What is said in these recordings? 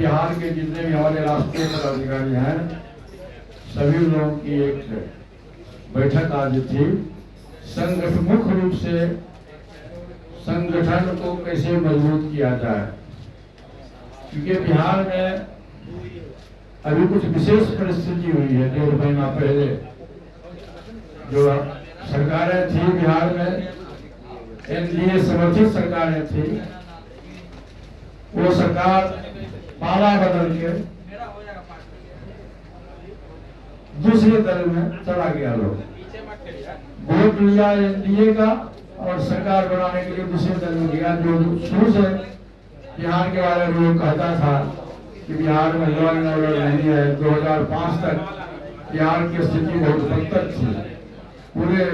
बिहार के जितने भी हमारे राष्ट्रीय पदाधिकारी हैं सभी लोगों की एक बैठक आज थी। संगठन मुख्य रूप से संगठन को कैसे मजबूत किया जाए, क्योंकि बिहार में अभी कुछ विशेष परिस्थिति हुई है। 1.5 महीना पहले जो सरकारें थी बिहार में, एनडीए समर्थित सरकारें थी, वो सरकार पाला बदल के दूसरे दल में चला गया। लोग वोट लिया एनडीए का और सरकार बनाने के लिए दूसरे दल में गया। जो शुरू से बिहार के बारे में लोग कहता था कि बिहार में लॉ एंड ऑर्डर नहीं है। 2005 तक बिहार की स्थिति बहुत बदतर थी। पूरे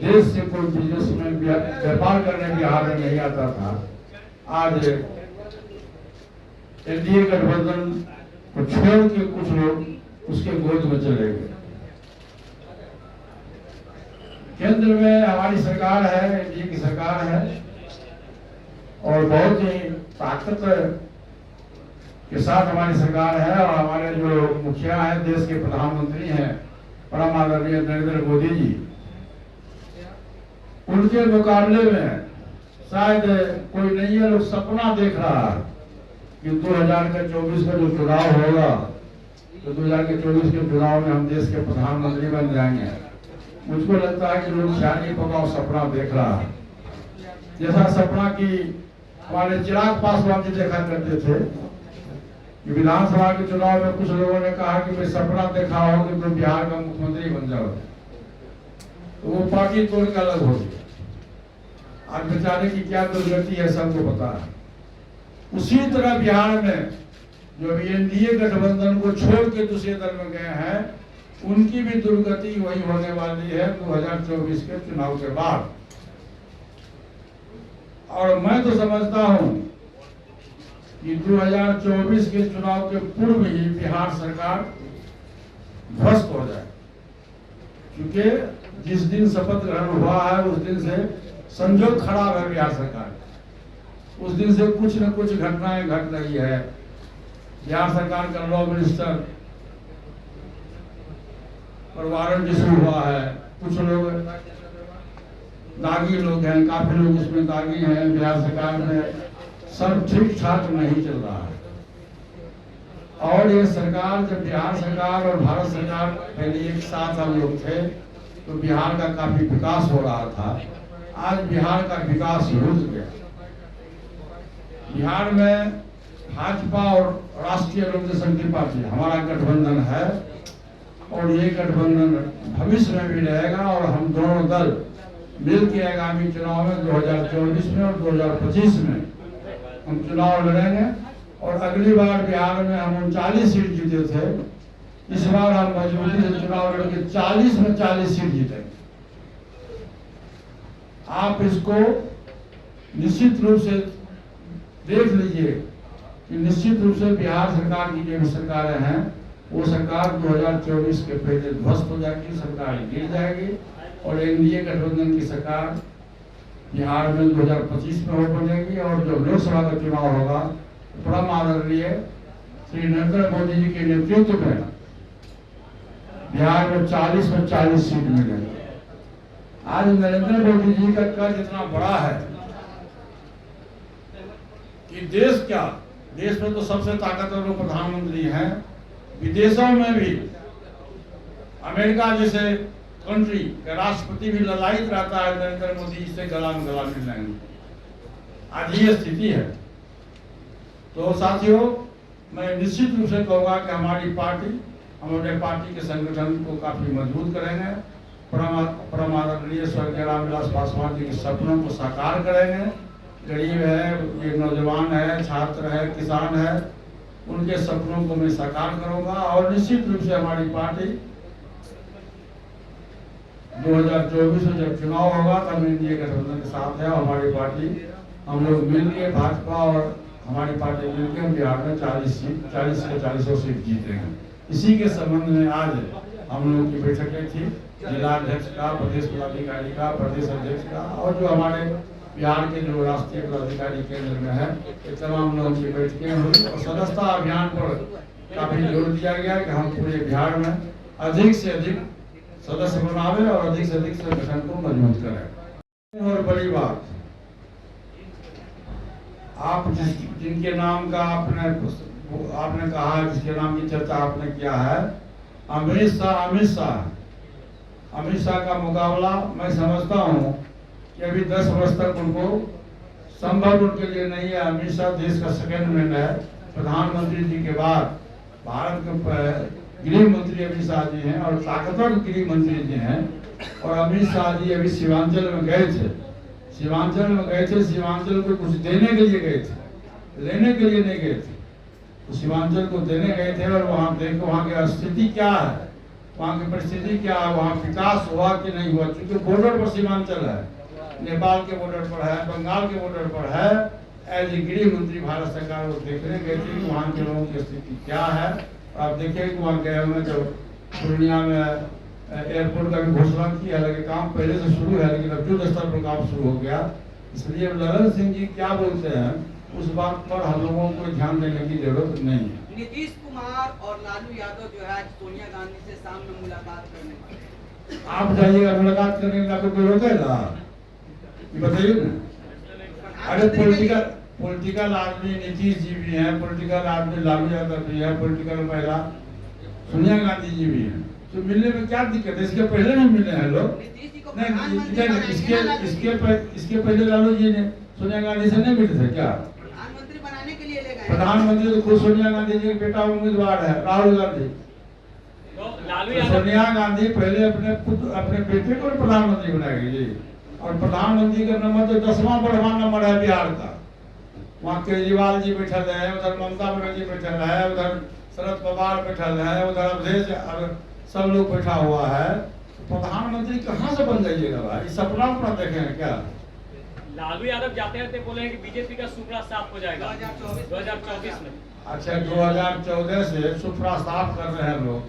देश से कोई बिजनेसमैन व्यापार करने बिहार में नहीं आता था। आज एनडीए गठबंधन को छोड़ के कुछ लोग उसके गोद में चले गए। केंद्र में हमारी सरकार है, एनडीए की सरकार है और बहुत ही ताकत के साथ हमारी सरकार है। और हमारे जो मुखिया हैं, देश के प्रधानमंत्री हैं परम आदरणीय नरेंद्र मोदी जी, उनके मुकाबले में शायद कोई नहीं है। लोग सपना देख रहा है कि 2024 का जो चुनाव होगा तो 2024 के चुनाव में हम देश के प्रधानमंत्री बन जाएंगे। मुझको लगता है कि लोग शायद पकाओ सपना देख रहा है, जैसा सपना कि हमारे चिराग पासवान जी देखा करते थे कि विधानसभा के चुनाव में कुछ लोगों ने कहा कि मैं सपना देखा हो कि तुम बिहार का मुख्यमंत्री बन जाओ, तो वो पार्टी तोड़ के अलग हो गई। आज बेचारे की क्या दुर्गति है सबको पता है। उसी तरह बिहार में जो एनडीए गठबंधन को छोड़ के दूसरे दल में गए हैं, उनकी भी दुर्गति वही होने वाली है 2024 के चुनाव के बाद। और मैं तो समझता हूं कि 2024 के चुनाव के पूर्व ही बिहार सरकार ध्वस्त हो जाए, क्योंकि जिस दिन शपथ ग्रहण हुआ है उस दिन से संजोग खराब है बिहार सरकार। उस दिन से कुछ न कुछ घटनाएं घट रही है। बिहार सरकार का लॉ मिनिस्टर पर वारंट इशू हुआ है। कुछ लोग दागी लोग हैं, काफी लोग उसमें दागी हैं। बिहार सरकार में सब ठीक ठाक नहीं चल रहा है। और ये सरकार, जब बिहार सरकार और भारत सरकार पहले एक साथ हम लोग थे तो बिहार का काफी विकास हो रहा था। आज बिहार का विकास रुक गया। बिहार में भाजपा और राष्ट्रीय लोक जनशक्ति पार्टी हमारा गठबंधन है और ये गठबंधन भविष्य में भी रहेगा। और हम दोनों दल मिलकर आगामी चुनाव में 2024 में और 2025 में हम चुनाव लड़ेंगे। और अगली बार बिहार में हम 39 सीट जीते थे, इस बार हम मजबूती से चुनाव लड़के 40 में 40 सीट जीतेंगे। आप इसको निश्चित रूप से देख लीजिए कि निश्चित रूप से बिहार सरकार की जो भी सरकारें हैं वो सरकार 2024 के पहले ध्वस्त हो जाएगी, सरकार गिर जाएगी। और एनडीए गठबंधन की सरकार बिहार में 2025 में हो बनेगी। और जो लोकसभा का चुनाव होगा परम आदरणीय श्री नरेंद्र मोदी जी के नेतृत्व में बिहार में 40 में 40 सीट मिलेगी। आज नरेंद्र मोदी जी का कर्ज इतना बड़ा है कि देश क्या, देश में तो सबसे ताकतवर प्रधानमंत्री हैं, विदेशों में भी अमेरिका जैसे कंट्री का राष्ट्रपति भी ललायित रहता है नरेंद्र मोदी जी से गला में गला मिलाएंगे। आज ये स्थिति है। तो साथियों, मैं निश्चित रूप से कहूँगा कि हमारी पार्टी, हम अपने पार्टी के संगठन को काफी मजबूत करेंगे। परम आदरणीय स्वर्गीय रामविलास पासवान जी के सपनों को साकार करेंगे। गरीब है, ये नौजवान है, छात्र है, किसान है, उनके सपनों को मैं साकार करूंगा। और निश्चित रूप से हमारी पार्टी 2024 में जब चुनाव होगा तब एनडीए गठबंधन के साथ है। हमारी पार्टी, हम लोग मिलकर, भाजपा और हमारी पार्टी मिलकर बिहार में 40 से 40 सीट जीतेंगे। इसी के संबंध में आज हम लोग की बैठकें थी, जिला अध्यक्ष का, प्रदेश पदाधिकारी का, प्रदेश अध्यक्ष का और जो हमारे बिहार के जो राष्ट्रीय पदाधिकारी केंद्र में है, ये तमाम लोगों की बैठकें हुई और सदस्यता अभियान पर काफी जोर दिया गया कि हम पूरे बिहार में अधिक से अधिक सदस्य बनावे और अधिक से अधिक संगठन को मजबूत करें। और बड़ी बात, आप जिनके नाम का आपने कहा, जिसके नाम की चर्चा आपने किया है, अमित शाह का मुकाबला मैं समझता हूं कि अभी 10 वर्ष तक उनको संभव उनके लिए नहीं है। अमित शाह देश का सेकेंड मैन है। प्रधानमंत्री जी के बाद भारत के गृह मंत्री अमित शाह जी हैं और ताकतवर गृह मंत्री जी हैं। और अमित शाह जी अभी सीमांचल में गए थे, सीमांचल को कुछ देने के लिए गए थे, लेने के लिए नहीं गए थे। तो सीमांचल को देने गए थे और वहाँ देखो वहाँ की स्थिति क्या है, वहाँ की परिस्थिति क्या है, वहाँ विकास हुआ कि नहीं हुआ। क्योंकि बॉर्डर पर सीमांचल है, नेपाल के बॉर्डर पर है, बंगाल के बॉर्डर पर है। एज ए गृह मंत्री भारत सरकार को देखने गए थे कि वहाँ के लोगों की स्थिति क्या है। आप देखिए कि वहाँ गए हुए जब पूर्णिया में एयरपोर्ट का भी घोषणा की, हालांकि काम पहले से शुरू है लेकिन अब युद्ध स्तर पर काम शुरू हो गया। इसलिए ललन सिंह जी क्या बोलते हैं उस बात पर हम लोगों को ध्यान देने की जरूरत नहीं है। नीतीश कुमार और लालू यादव जो है सोनिया गांधी से शाम में मुलाकात करने वाले, आप जाइएगा मुलाकात करने का कोई रोकेगा? बताइए ना। अरे पॉलिटिकल आदमी नीतीश जी भी हैं, पॉलिटिकल आदमी लालू यादव भी है, पॉलिटिकल महिला सोनिया गांधी जी भी हैं। तो मिलने में क्या दिक्कत है? इसके पहले भी मिले हैं लोग। नहीं, इसके पहले लालू जी ने सोनिया गांधी से नहीं मिले थे क्या? प्रधानमंत्री बनाने के लिए ले गए। प्रधानमंत्री तो खुद सोनिया गांधी जी के बेटा उम्मीदवार है, राहुल गांधी। तो सोनिया गांधी पहले अपने बेटे को प्रधानमंत्री बनाएगी जी। और प्रधानमंत्री का नंबर तो 10वां बढ़वा नंबर है बिहार का। वहाँ केजरीवाल जी बैठल है, उधर ममता बनर्जी बैठल है, उधर शरद पवार बैठल है, उधर अवधेश, सब लोग बैठा हुआ है। तो प्रधानमंत्री कहाँ से बन जाइएगा भाई? सपना अपना देखें क्या? लालू यादव जाते रहते बोले हैं कि बीजेपी का सुपड़ा साफ हो जाएगा 2024 में। अच्छा, 2014 से सुपड़ा साफ कर रहे हैं लोग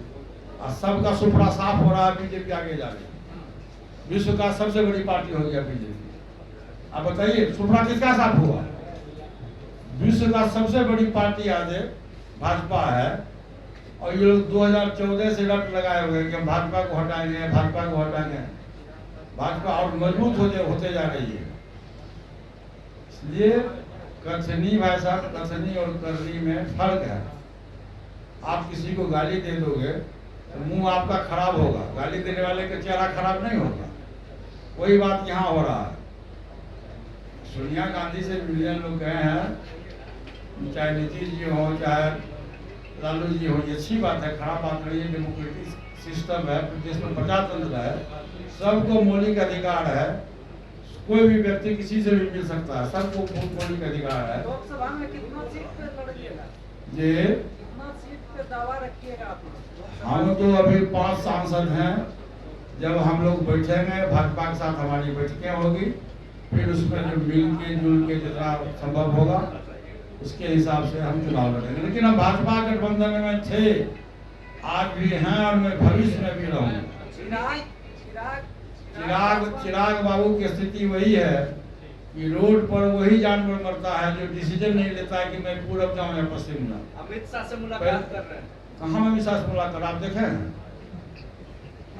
और सबका सुपड़ा साफ हो रहा है। बीजेपी आगे जा रही है, विश्व का सबसे बड़ी पार्टी हो गया बीजेपी। आप बताइए सुपड़ा किसका साफ हुआ? विश्व का सबसे बड़ी पार्टी आज भाजपा है। और ये लोग 2014 से रट लगाए हुए हैं कि हम भाजपा को हटाएंगे, भाजपा को हटाएंगे। भाजपा और मजबूत होते जा रही है। इसलिए कथनी भाई साहब, कथनी और करनी में फर्क है। आप किसी को गाली दे दोगे तो मुंह आपका खराब होगा, गाली देने वाले का चेहरा खराब नहीं होगा। वही बात यहाँ हो रहा है। सोनिया गांधी से मिलियन लोग गए हैं, चाहे नीतीश जी हो चाहे लालू जी हो, ये अच्छी बात है, खराब बात नहीं है। डेमोक्रेटिक सिस्टम है, देश में प्रजातंत्र है, सबको मौलिक अधिकार है। कोई भी व्यक्ति किसी से भी मिल सकता है, सबको मौलिक अधिकार है। लोकसभा में कितना सीट पे लड़िएगा? जी, कितना सीट पे दावा रखिएगा आप? हम तो अभी 5 सांसद हैं। जब हम लोग बैठेंगे, भाजपा के साथ हमारी बैठकें होगी, फिर उसमें जो मिल के जुल के जितना संभव होगा उसके हिसाब से हम चुनाव लड़ेंगे। लेकिन हम भाजपा गठबंधन में थे, आज भी हैं और मैं भविष्य में भी रहूंगा। चिराग बाबू की स्थिति वही है कि रोड पर वही जानवर मरता है जो डिसीजन नहीं लेता है कि मैं पूरब जाऊं या पश्चिम जाऊं। अमित शाह से मुलाकात कर रहे हैं। कहाँ अमित शाह से मुलाकात? आप देखे हैं?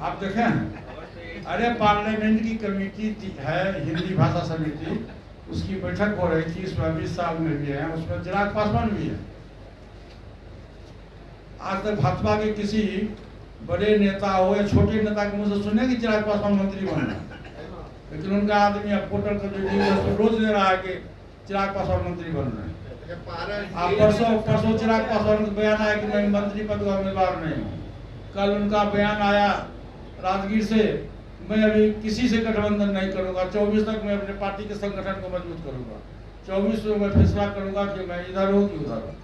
आप देखे हैं? अरे पार्लियामेंट की कमेटी है, हिंदी भाषा समिति, उसकी बैठक हो रही थी, उसमें अमित शाह में भी है, उसमें चिराग पासवान भी है। आज तक भाजपा के किसी बड़े नेता हो या छोटे नेता के मुंह से सुने कि चिराग पासवान मंत्री बनना, लेकिन उनका आदमी अब पोर्टल का जो न्यूज़ रोज दे रहा है कि चिराग पासवान मंत्री बन रहे हैं। आप परसों चिराग पासवान का बयान आया कि मैं मंत्री पद का उम्मीदवार नहीं हूँ। कल उनका बयान आया राजगीर से, मैं अभी किसी से गठबंधन नहीं करूंगा, 24 तक मैं अपने पार्टी के संगठन को मजबूत करूंगा, 24 में मैं फैसला करूंगा कि मैं इधर हूँ कि उधर हूँ।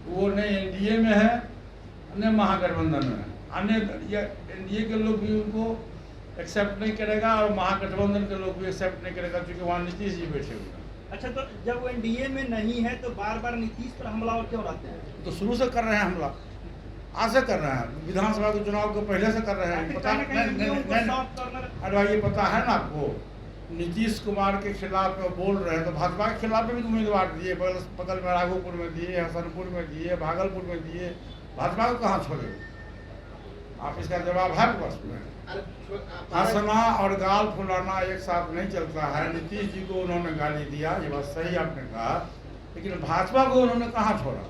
वो न एनडीए में है न महागठबंधन में है। एनडीए के लोग भी उनको एक्सेप्ट नहीं करेगा और महागठबंधन के लोग भी एक्सेप्ट नहीं करेगा, क्योंकि वहाँ नीतीश जी बैठे हुए हैं। अच्छा, तो जब वो एनडीए में नहीं है तो बार बार नीतीश पर हमला क्यों रहते हैं? तो शुरू से कर रहे हैं हमला, आज से कर रहे हैं, विधानसभा के चुनाव को पहले से कर रहे हैं। पता अरे भाई ये पता है ना आपको नीतीश कुमार के खिलाफ में बोल रहे हैं, तो भाजपा के खिलाफ भी तो उम्मीदवार दिए, बगल में राघोपुर में दिए, हसनपुर में दिए, भागलपुर में दिए, भाजपा को कहाँ छोड़े? आप इसका जवाब है बस में? हंसना और गाल फुलाना एक साथ नहीं चलता है। नीतीश जी को उन्होंने गाली दिया, ये बात सही आपने कहा, लेकिन भाजपा को उन्होंने कहाँ छोड़ा?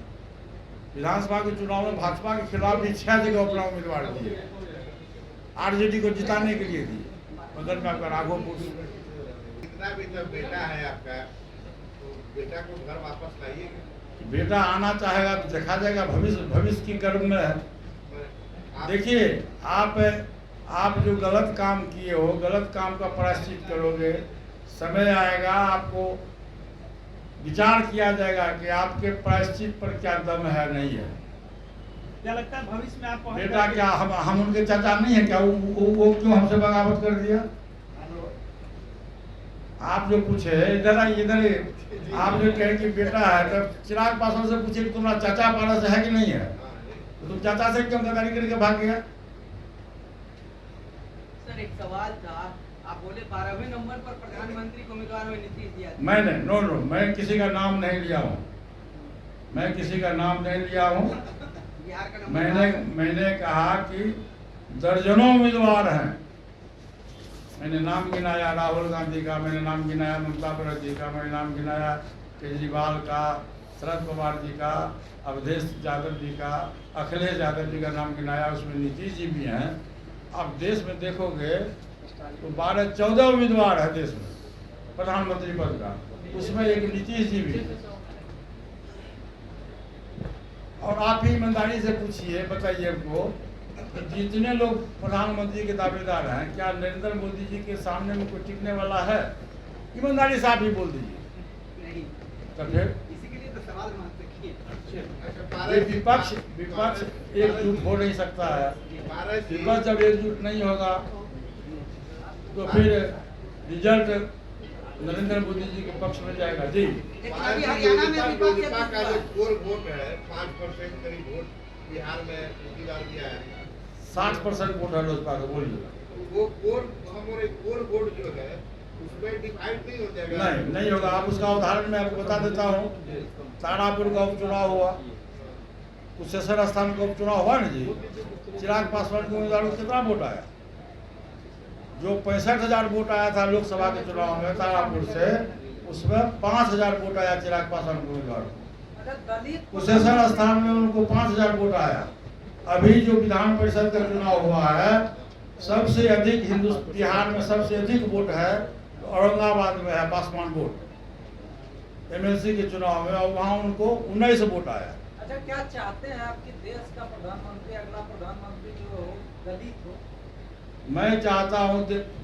विधानसभा के चुनाव में भाजपा के खिलाफ भी 6 जगह अपना उम्मीदवार दिए, आरजेडी को जिताने के लिए दिए, बगल में आपका राघोपुर। इतना भी जब बेटा है आपका, तो बेटा को घर वापस लाइएगा। बेटा आना चाहेगा तो देखा जाएगा, भविष्य की गर्भ में है। देखिए, आप जो गलत काम किए हो, गलत काम का प्रायश्चित करोगे, समय आएगा आपको विचार किया जाएगा कि आपके प्रायश्चित पर क्या दम है नहीं है। क्या लगता है भविष्य में आपको बेटा क्या हम उनके चाचा नहीं है क्या? वो क्यों हमसे बगावत कर दिया? आप जो पूछे इधर आप जो कहें कि बेटा है, तब चिराग पासवान से पूछे कि तुम्हारा चाचा पारस है कि नहीं है, तो तुम चाचा से क्यों गद्दारी करके भाग गया? सर एक सवाल था, आप बोले 12वें नंबर पर प्रधानमंत्री को उम्मीदवार में नीतीश दिया। मैंने नो मैं किसी का नाम नहीं लिया हूँ, मैं किसी का नाम नहीं लिया हूँ। बिहार का नंबर मैंने कहा कि दर्जनों उम्मीदवार हैं। मैंने नाम गिनाया राहुल गांधी का, मैंने नाम गिनाया ममता बनर्जी का, मैंने नाम गिनाया केजरीवाल का, शरद पवार जी का, अवधेश यादव जी का, अखिलेश यादव जी का नाम गिनाया, उसमें नीतीश जी भी हैं। अब देश में देखोगे तो 12-14 उम्मीदवार है देश में प्रधानमंत्री पद का, उसमें एक नीतीश जी भी है। और आप ही ईमानदारी से पूछिए, बताइए हमको, जितने लोग प्रधानमंत्री के दावेदार हैं, क्या नरेंद्र मोदी जी के सामने में कोई टिकने वाला है? ईमानदारी से आप ही बोल दीजिए। नहीं, तो फिर इसी के लिए तो सवाल मांग सकिए। विपक्ष एकजुट हो नहीं सकता है। विपक्ष जब एकजुट नहीं होगा तो फिर रिजल्ट नरेंद्र मोदी जी के पक्ष में जाएगा। जी, लेकिन अभी हरियाणा में लोजपा का जो विपक्ष कोर वोट है 5% करीब वोट बिहार में पिछली बार दिया है। 60% वोट है लोजपा का। बोलिए। वो कोर वोट जो है उसमें डिवाइड नहीं हो जाएगा? नहीं होगा। आप उसका उदाहरण मैं आपको बता देता हूँ। तारापुर का उपचुनाव हुआ, कुशेश्वर स्थान का उपचुनाव हुआ ना जी, चिराग पासवान के उम्मीदवार को कितना वोट आया? जो 65,000 वोट आया था लोकसभा के चुनाव में तारापुर से, उसमें 5,000 वोट आया चिराग पासवान के उम्मीदवार को। कुशेश्वर स्थान में उनको 5,000 वोट आया। अभी जो विधान परिषद का चुनाव हुआ है, सबसे अधिक बिहार में सबसे अधिक वोट है औरंगाबाद में है, पासवान वोट एमएलसी के चुनाव में, और वहाँ उनको 19 वोट आया। अच्छा, क्या चाहते हैं आपकी देश का प्रधानमंत्री, अगला प्रधानमंत्री जो हो दलित हो? मैं चाहता हूँ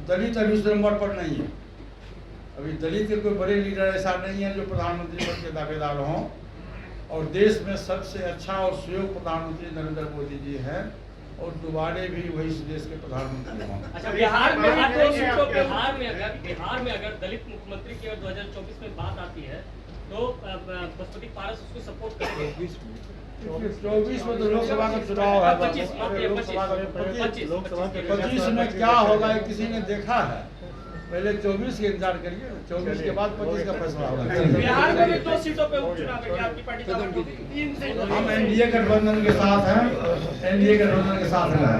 दलित अभी उस नंबर पर नहीं है। अभी दलित के कोई बड़े लीडर ऐसा नहीं है जो प्रधानमंत्री पद के दावेदार हों, और देश में सबसे अच्छा और सुयोग्य प्रधानमंत्री नरेंद्र मोदी जी हैं, और दोबारे भी वही इस देश के प्रधानमंत्री हों। अच्छा, बिहार में अगर दलित मुख्यमंत्री की 2024 में बात आती है तो पशुपति पारस उसको सपोर्ट करेंगे? 24 में तो लोकसभा का चुनाव है। 25 में क्या होगा ये किसी ने देखा है? पहले 24 के इंतजार करिए, 24 के बाद 25 का फैसला होगा। बिहार में भी 2 सीटों पे उपचुनाव है, आपकी पार्टी का हम एनडीए गठबंधन के साथ हैं, एनडीए गठबंधन के साथ हैं।